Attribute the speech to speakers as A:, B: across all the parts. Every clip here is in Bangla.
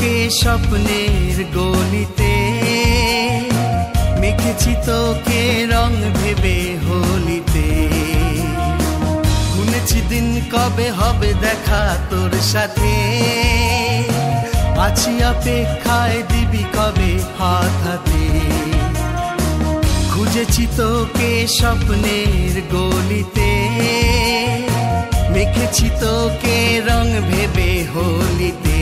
A: তোকে স্বপ্নের গলিতে, মেখেছি তোকে রং ভেবে হোলিতে। গুনেছি দিন কবে হবে দেখা তোর সাথে, আছি অপেক্ষায় দিবি কবে হাত হাতে। খুঁজেছি তোকে স্বপ্নের গলিতে, মেখেছি তোকে রং ভেবে হোলিতে।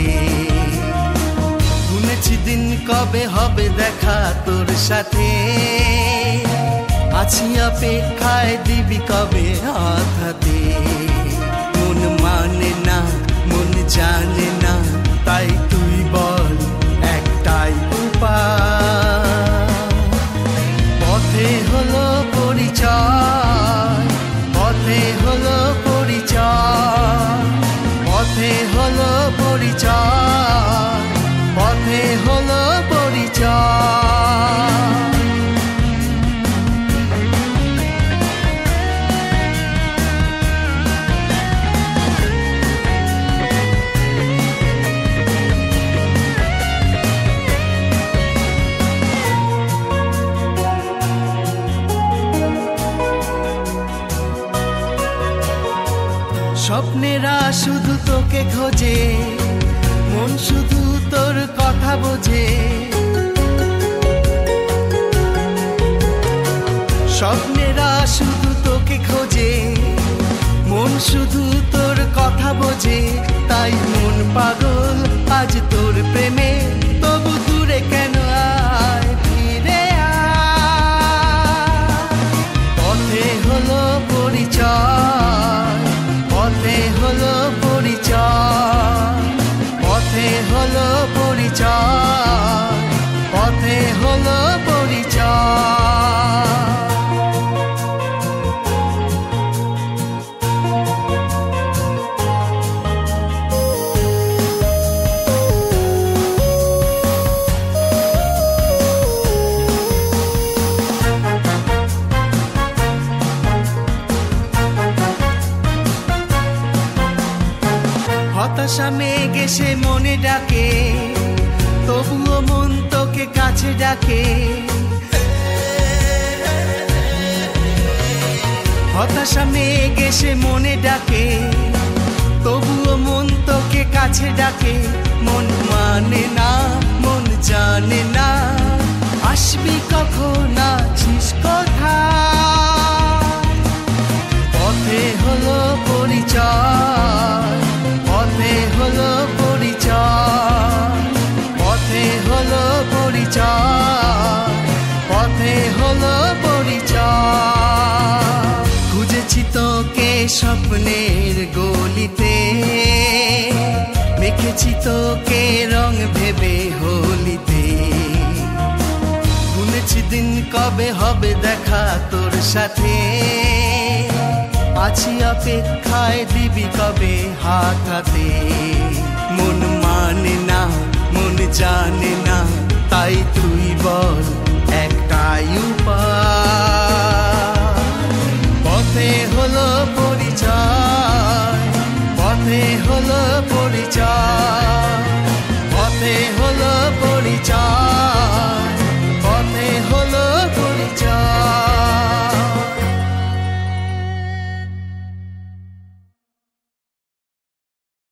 A: গুনেছি দিন কবে হবে দেখা তোর সাথে, আছি অপেক্ষায় দিবি কবে হাত হাতে। মন মানে না মন জানে না, তাই তুই বল একটাই উপায়। পথে হলো পরিচয়, পথে হলো পরিচয়, পথে হলো পরিচয়, পথে হলো পরিচয়। স্বপ্নেরা শুধু তোকে খোঁজে, মন শুধু তোর কথা বোঝে। স্বপ্নেরা শুধু তোকে খোঁজে, মন শুধু তোর কথা বোঝে। তাই মন পাগল আজ তোর প্রেমে, তবু দূরে কেন আয় ফিরে আয়। পথে হলো পরিচয়, পথে হলো পরিচয়, পথে হলো পরিচয়, পথে হলো পরিচয়। হতাশা মেঘ এসে মনে ডাকে, তবুও মন তোকে কাছে ডাকে। হতাশা মেঘ এসে মনে ডাকে, তবুও মন তোকে কাছে ডাকে। মন মানে না মন জানে না, আসবি কখন আছিস কোথায়। পথে হলো পরিচয়, পথে হলো পরিচয়, পথে হলো পরিচয়, পথে হলো পরিচয়। খুঁজেছি তোকে স্বপ্নের গলিতে, মেখেছি তোকে রং ভেবে হোলিতে। গুনেছি দিন কবে হবে দেখা তোর সাথে, আছি অপেক্ষায় দিবি কবে হাত হাতে। মন মানে না মন জানে না, তাই তুই বল